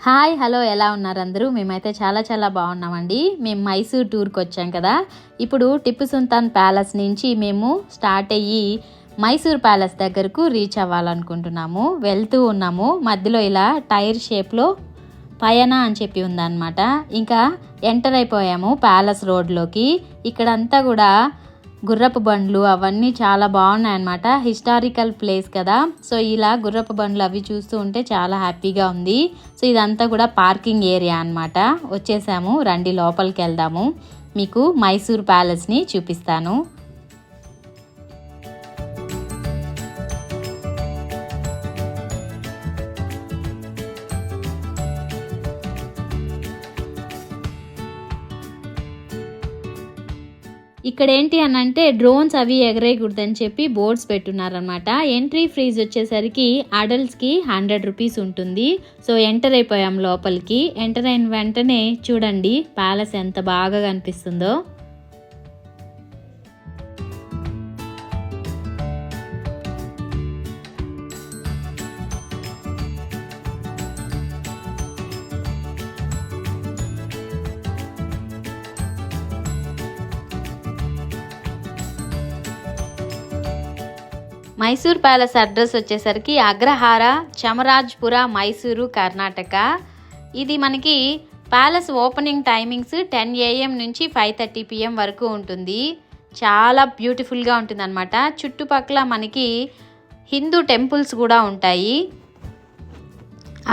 Hi hello ఎలా ఉన్నారు అందరూ? మేమైతే చాలా బాగున్నామండి. మేము మైసూర్ టూర్కి వచ్చాం కదా. ఇప్పుడు టిప్పు సుల్తాన్ ప్యాలెస్ నుంచి మేము స్టార్ట్ అయ్యి మైసూర్ ప్యాలెస్ దగ్గరకు రీచ్ అవ్వాలనుకుంటున్నాము. వెళ్తూ ఉన్నాము, మధ్యలో ఇలా టైర్ షేప్లో పయన అని చెప్పి ఉందన్నమాట. ఇంకా ఎంటర్ అయిపోయాము ప్యాలెస్ రోడ్లోకి. ఇక్కడంతా కూడా గుర్రపు బండ్లు అవన్నీ చాలా బాగున్నాయి అన్నమాట. హిస్టారికల్ ప్లేస్ కదా, సో ఇలా గుర్రపు బండ్లు అవి చూస్తూ ఉంటే చాలా హ్యాపీగా ఉంది. సో ఇదంతా కూడా పార్కింగ్ ఏరియా అన్నమాట. వచ్చేసాము, రండి లోపలికి వెళ్దాము. మీకు మైసూర్ ప్యాలెస్ని చూపిస్తాను. ఇక్కడ ఏంటి అని అంటే డ్రోన్స్ అవి ఎగరేయకూడదని చెప్పి బోర్డ్స్ పెట్టున్నారనమాట. ఎంట్రీ ఫీజు వచ్చేసరికి అడల్ట్స్కి 100 రూపీస్ ఉంటుంది. సో ఎంటర్ అయిపోయాం లోపలికి. ఎంటర్ అయిన వెంటనే చూడండి ప్యాలెస్ ఎంత బాగా కనిపిస్తుందో. మైసూర్ ప్యాలెస్ అడ్రస్ వచ్చేసరికి అగ్రహార, చమరాజ్పుర, మైసూరు, కర్ణాటక. ఇది మనకి ప్యాలెస్ ఓపెనింగ్ టైమింగ్స్ 10 AM నుంచి 5:30 PM వరకు ఉంటుంది. చాలా బ్యూటిఫుల్గా ఉంటుంది అనమాట. చుట్టుపక్కల మనకి హిందూ టెంపుల్స్ కూడా ఉంటాయి.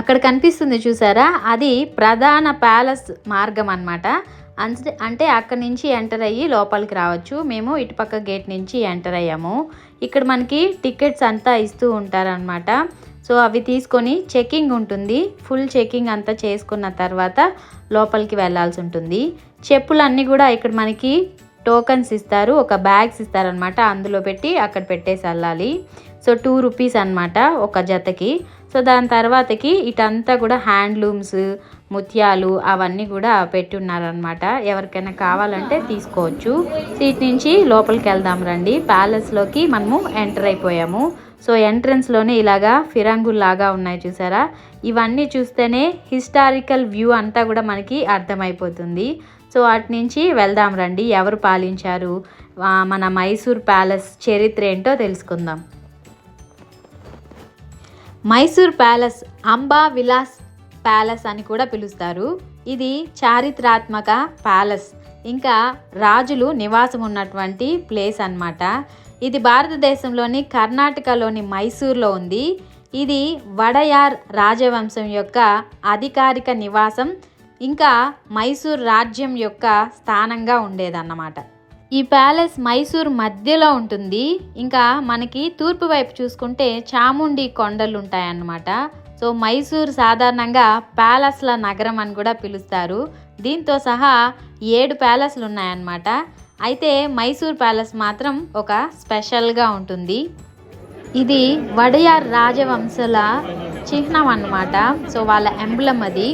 అక్కడ కనిపిస్తుంది చూసారా, అది ప్రధాన ప్యాలెస్ మార్గం అన్నమాట. అంటే అక్కడి నుంచి ఎంటర్ అయ్యి లోపలికి రావచ్చు. మేము ఇటుపక్క గేట్ నుంచి ఎంటర్ అయ్యాము. ఇక్కడ మనకి టికెట్స్ అంతా ఇస్తూ ఉంటారనమాట. సో అవి తీసుకొని చెకింగ్ ఉంటుంది. ఫుల్ చెకింగ్ అంతా చేసుకున్న తర్వాత లోపలికి వెళ్ళాల్సి ఉంటుంది. చెప్పులన్నీ కూడా ఇక్కడ మనకి టోకన్స్ ఇస్తారు, ఒక బ్యాగ్స్ ఇస్తారనమాట. అందులో పెట్టి అక్కడ పెట్టేసి వెళ్ళాలి. సో 2 రూపీస్ అనమాట ఒక జతకి. సో దాని తర్వాతకి ఇటంతా కూడా హ్యాండ్లూమ్స్, ముత్యాలు అవన్నీ కూడా పెట్టున్నారనమాట. ఎవరికైనా కావాలంటే తీసుకోవచ్చు. సీట్ నుంచి లోపలికి వెళ్దాం రండి. ప్యాలెస్లోకి మనము ఎంటర్ అయిపోయాము. సో ఎంట్రన్స్లోనే ఇలాగా ఫిరంగుల్లాగా ఉన్నాయి చూసారా. ఇవన్నీ చూస్తేనే హిస్టారికల్ వ్యూ అంతా కూడా మనకి అర్థమైపోతుంది. సో అటు నుంచి వెళ్దాం రండి. ఎవరు పాలించారు, మన మైసూర్ ప్యాలెస్ చరిత్ర ఏంటో తెలుసుకుందాం. మైసూర్ ప్యాలెస్ అంబా విలాస్ ప్యాలెస్ అని కూడా పిలుస్తారు. ఇది చారిత్రాత్మక ప్యాలెస్, ఇంకా రాజులు నివాసం ఉన్నటువంటి ప్లేస్ అన్నమాట. ఇది భారతదేశంలోని కర్ణాటకలోని మైసూర్లో ఉంది. ఇది వడయార్ రాజవంశం యొక్క అధికారిక నివాసం, ఇంకా మైసూర్ రాజ్యం యొక్క స్థానంగా ఉండేదన్నమాట. ఈ ప్యాలెస్ మైసూర్ మధ్యలో ఉంటుంది. ఇంకా మనకి తూర్పు వైపు చూసుకుంటే చాముండి కొండలు ఉంటాయన్నమాట. సో మైసూర్ సాధారణంగా ప్యాలెస్ల నగరం అని కూడా పిలుస్తారు. దీంతో సహా 7 ప్యాలెస్లు ఉన్నాయన్నమాట. అయితే మైసూర్ ప్యాలెస్ మాత్రం ఒక స్పెషల్గా ఉంటుంది. ఇది వడయార్ రాజవంశుల చిహ్నం అన్నమాట. సో వాళ్ళ ఎంబ్లం అది.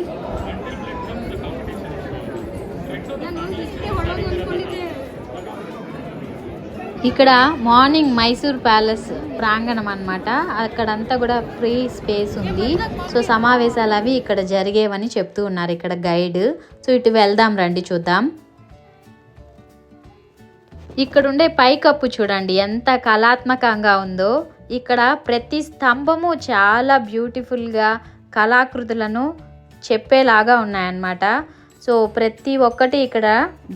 ఇక్కడ మార్నింగ్ మైసూర్ ప్యాలెస్ ప్రాంగణం అన్నమాట. అక్కడంతా కూడా ఫ్రీ స్పేస్ ఉంది. సో సమావేశాలు అవి ఇక్కడ జరిగేవని చెప్తూ ఉన్నారు ఇక్కడ గైడ్. సో ఇటు వెళ్దాం రండి, చూద్దాం. ఇక్కడ ఉండే పైకప్పు చూడండి ఎంత కళాత్మకంగా ఉందో. ఇక్కడ ప్రతి స్తంభము చాలా బ్యూటిఫుల్గా కళాకృతులను చెప్పేలాగా ఉన్నాయన్నమాట. సో ప్రతి ఒక్కటి ఇక్కడ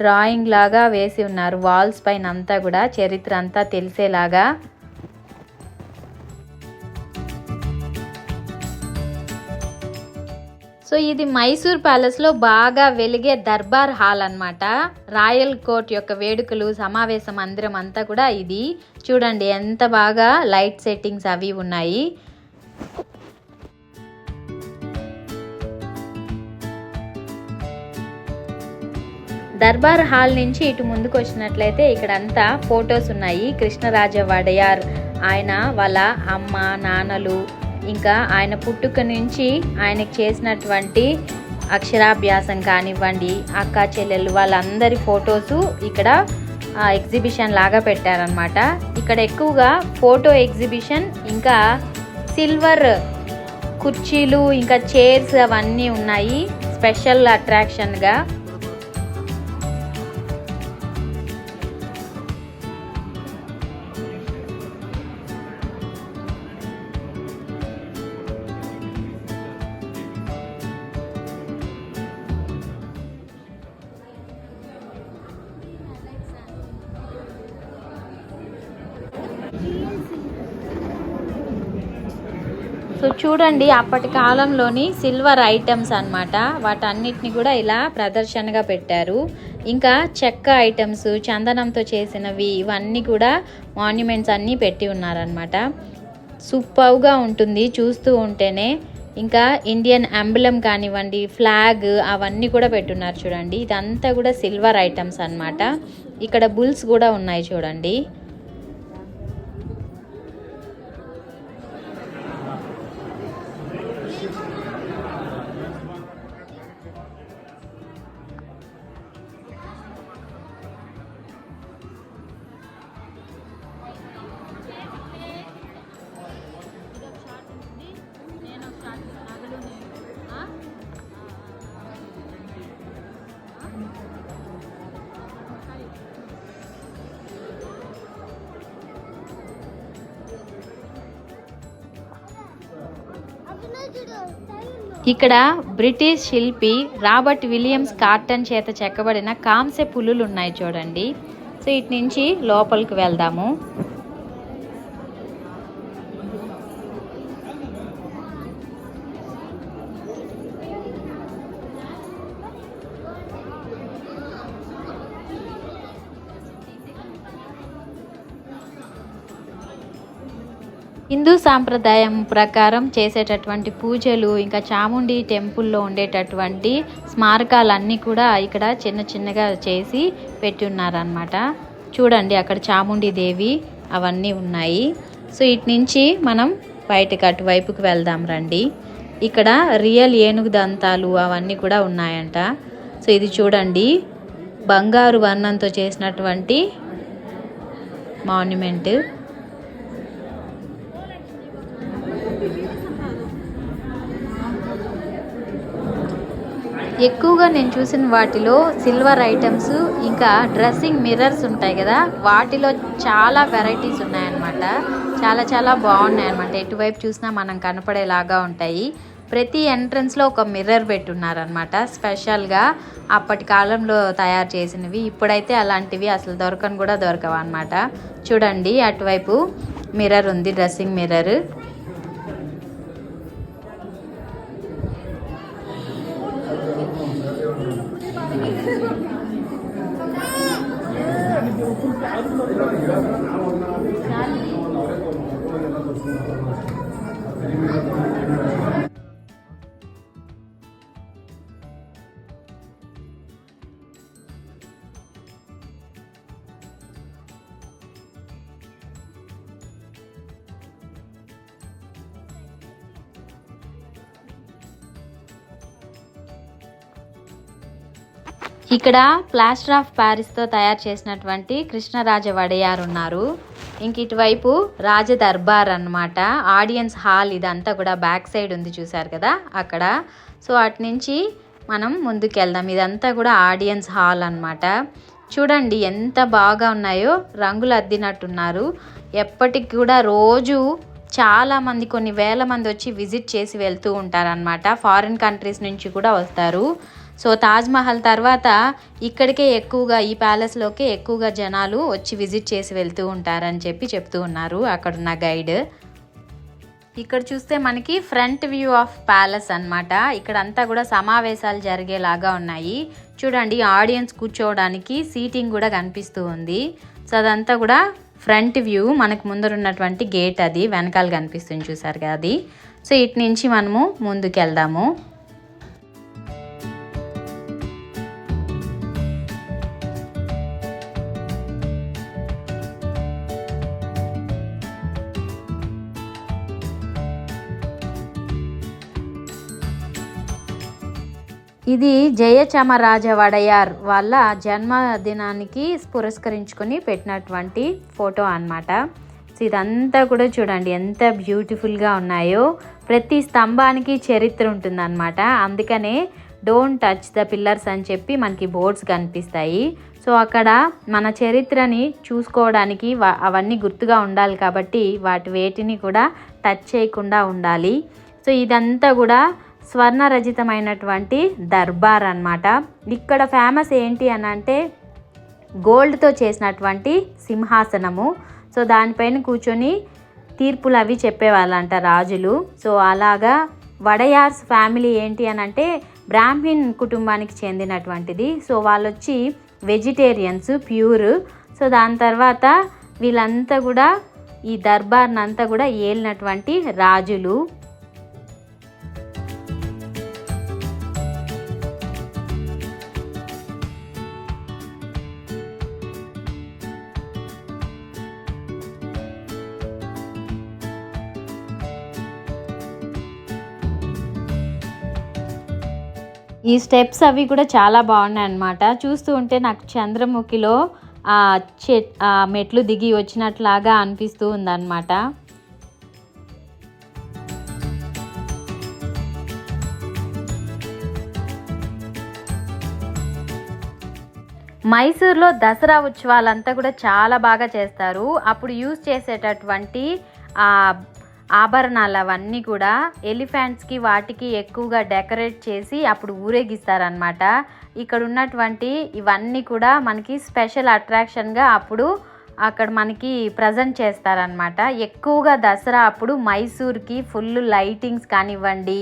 డ్రాయింగ్ లాగా వేసి ఉన్నారు వాల్స్ పైన అంతా కూడా, చరిత్ర అంతా తెలిసేలాగా. సో ఇది మైసూర్ ప్యాలెస్లో బాగా వెలిగే దర్బార్ హాల్ అన్నమాట. రాయల్ కోర్ట్ యొక్క వేడుకలు, సమావేశ మందిరం అంతా కూడా ఇది. చూడండి ఎంత బాగా లైట్ సెట్టింగ్స్ అవి ఉన్నాయి. దర్బార్ హాల్ నుంచి ఇటు ముందుకు వచ్చినట్లయితే ఇక్కడంతా ఫొటోస్ ఉన్నాయి. కృష్ణరాజ వడయార్, ఆయన వాళ్ళ అమ్మ నాన్నలు, ఇంకా ఆయన పుట్టుక నుంచి ఆయనకు చేసినటువంటి అక్షరాభ్యాసం కానివ్వండి, అక్క చెల్లెలు వాళ్ళందరి ఫొటోసు ఇక్కడ ఎగ్జిబిషన్ లాగా పెట్టారనమాట. ఇక్కడ ఎక్కువగా ఫోటో ఎగ్జిబిషన్, ఇంకా సిల్వర్ కుర్చీలు ఇంకా చైర్స్ అవన్నీ ఉన్నాయి స్పెషల్ అట్రాక్షన్గా. సో చూడండి, అప్పటి కాలంలోని సిల్వర్ ఐటమ్స్ అన్నమాట. వాటన్నిటిని కూడా ఇలా ప్రదర్శనగా పెట్టారు. ఇంకా చెక్క ఐటమ్స్, చందనంతో చేసినవి, ఇవన్నీ కూడా మాన్యుమెంట్స్ అన్నీ పెట్టి ఉన్నారనమాట. సూపర్గా ఉంటుంది చూస్తూ ఉంటేనే. ఇంకా ఇండియన్ ఎంబ్లమ్ కానివ్వండి, ఫ్లాగ్ అవన్నీ కూడా పెట్టున్నారు చూడండి. ఇదంతా కూడా సిల్వర్ ఐటమ్స్ అన్నమాట. ఇక్కడ బుల్స్ కూడా ఉన్నాయి చూడండి. ఇక్కడ బ్రిటిష్ శిల్పి రాబర్ట్ విలియమ్స్ కార్టన్ చేత చెక్కబడిన కాంస్య పులులు ఉన్నాయి చూడండి. సో ఇటు నుంచి లోపలికి వెళ్దాము. హిందూ సాంప్రదాయం ప్రకారం చేసేటటువంటి పూజలు, ఇంకా చాముండి టెంపుల్లో ఉండేటటువంటి స్మారకాలన్నీ కూడా ఇక్కడ చిన్న చిన్నగా చేసి పెట్టి ఉన్నారనమాట. చూడండి, అక్కడ చాముండి దేవి అవన్నీ ఉన్నాయి. సో ఇటు నుంచి మనం బయటకు అటువైపుకి వెళ్దాం రండి. ఇక్కడ రియల్ ఏనుగు దంతాలు అవన్నీ కూడా ఉన్నాయంట. సో ఇది చూడండి, బంగారు వర్ణంతో చేసినటువంటి మాన్యుమెంట్. ఎక్కువగా నేను చూసిన వాటిలో సిల్వర్ ఐటమ్స్, ఇంకా డ్రెస్సింగ్ మిర్రర్స్ ఉంటాయి కదా, వాటిలో చాలా వెరైటీస్ ఉన్నాయన్నమాట. చాలా చాలా బాగున్నాయి అన్నమాట. ఎటువైపు చూసినా మనం కనపడేలాగా ఉంటాయి. ప్రతి ఎంట్రన్స్లో ఒక మిర్రర్ పెట్టున్నారనమాట, స్పెషల్గా అప్పటి కాలంలో తయారు చేసినవి. ఇప్పుడైతే అలాంటివి అసలు దొరకను కూడా దొరకవు అనమాట. చూడండి, అటువైపు మిర్రర్ ఉంది, డ్రెస్సింగ్ మిర్రర్. ఇక్కడ ప్లాస్టర్ ఆఫ్ ప్యారిస్తో తయారు చేసినటువంటి కృష్ణరాజ వడయార్ ఉన్నారు. ఇంక ఇటువైపు రాజ దర్బార్ అన్నమాట, ఆడియన్స్ హాల్. ఇదంతా కూడా బ్యాక్ సైడ్ ఉంది చూసారు కదా అక్కడ. సో అటు నుంచి మనం ముందుకు వెళ్దాం. ఇదంతా కూడా ఆడియన్స్ హాల్ అన్నమాట. చూడండి ఎంత బాగా ఉన్నాయో, రంగులు అద్దినట్టున్నారు. ఎప్పటికి కూడా రోజు చాలామంది, కొన్ని వేల మంది వచ్చి విజిట్ చేసి వెళ్తూ ఉంటారనమాట. ఫారిన్ కంట్రీస్ నుంచి కూడా వస్తారు. సో తాజ్మహల్ తర్వాత ఇక్కడికే ఎక్కువగా, ఈ ప్యాలెస్లోకే ఎక్కువగా జనాలు వచ్చి విజిట్ చేసి వెళ్తూ ఉంటారని చెప్తూ ఉన్నారు అక్కడున్న గైడ్. ఇక్కడ చూస్తే మనకి ఫ్రంట్ వ్యూ ఆఫ్ ప్యాలెస్ అన్నమాట. ఇక్కడ అంతా కూడా సమావేశాలు జరిగేలాగా ఉన్నాయి. చూడండి, ఆడియన్స్ కూర్చోవడానికి సీటింగ్ కూడా కనిపిస్తూ ఉంది. సో అదంతా కూడా ఫ్రంట్ వ్యూ. మనకు ముందరున్నటువంటి గేట్ అది వెనకాల కనిపిస్తుంది చూసారు కదా అది. సో ఇటు నుంచి మనము ముందుకు వెళ్దాము. ఇది జయచామరాజ వడయార్ వాళ్ళ జన్మదినానికి పురస్కరించుకొని పెట్టినటువంటి ఫోటో అన్నమాట. సో ఇదంతా కూడా చూడండి ఎంత బ్యూటిఫుల్గా ఉన్నాయో. ప్రతి స్తంభానికి చరిత్ర ఉంటుందన్నమాట. అందుకనే డోంట్ టచ్ ద పిల్లర్స్ అని చెప్పి మనకి బోర్డ్స్ కనిపిస్తాయి. సో అక్కడ మన చరిత్రని చూసుకోవడానికి అవన్నీ గుర్తుగా ఉండాలి కాబట్టి వేటిని కూడా టచ్ చేయకుండా ఉండాలి. సో ఇదంతా కూడా స్వర్ణరజితమైనటువంటి దర్బార్ అన్నమాట. ఇక్కడ ఫేమస్ ఏంటి అని అంటే గోల్డ్తో చేసినటువంటి సింహాసనము. సో దానిపైన కూర్చొని తీర్పులు అవి చెప్పేవాళ్ళంట రాజులు. సో అలాగా వడయార్స్ ఫ్యామిలీ ఏంటి అని అంటే బ్రాహ్మిన్ కుటుంబానికి చెందినటువంటిది. సో వాళ్ళు వచ్చి వెజిటేరియన్స్ ప్యూర్. సో దాని తర్వాత వీళ్ళంతా కూడా ఈ దర్బార్నంతా కూడా ఏలినటువంటి రాజులు. ఈ స్టెప్స్ అవి కూడా చాలా బాగున్నాయి అన్నమాట. చూస్తూ ఉంటే నాకు చంద్రముఖిలో ఆ మెట్లు దిగి వచ్చినట్లాగా అనిపిస్తూ ఉందన్నమాట. మైసూర్లో దసరా ఉత్సవాలంతా కూడా చాలా బాగా చేస్తారు. అప్పుడు యూజ్ చేసేటటువంటి ఆభరణాలు అవన్నీ కూడా ఎలిఫెంట్స్కి వాటికి ఎక్కువగా డెకరేట్ చేసి అప్పుడు ఊరేగిస్తారనమాట. ఇక్కడ ఉన్నటువంటి ఇవన్నీ కూడా మనకి స్పెషల్ అట్రాక్షన్గా అప్పుడు అక్కడ మనకి ప్రజెంట్ చేస్తారనమాట. ఎక్కువగా దసరా అప్పుడు మైసూర్కి ఫుల్ లైటింగ్స్ కానివ్వండి,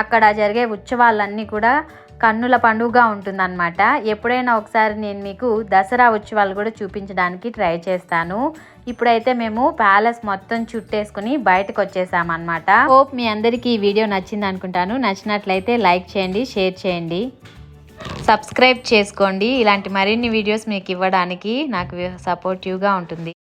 అక్కడ జరిగే ఉత్సవాలన్నీ కూడా కన్నుల పండుగగా ఉంటుందన్నమాట. ఎప్పుడైనా ఒకసారి నేను మీకు దసరా ఉత్సవాలు కూడా చూపించడానికి ట్రై చేస్తాను. ఇప్పుడైతే మేము ప్యాలెస్ మొత్తం చుట్టేసుకుని బయటకు వచ్చేసామన్నమాట. హోప్ మీ అందరికీ ఈ వీడియో నచ్చింది అనుకుంటాను. నచ్చినట్లయితే లైక్ చేయండి, షేర్ చేయండి, సబ్స్క్రైబ్ చేసుకోండి. ఇలాంటి మరిన్ని వీడియోస్ మీకు ఇవ్వడానికి నాకు సపోర్టివ్గా ఉంటుంది.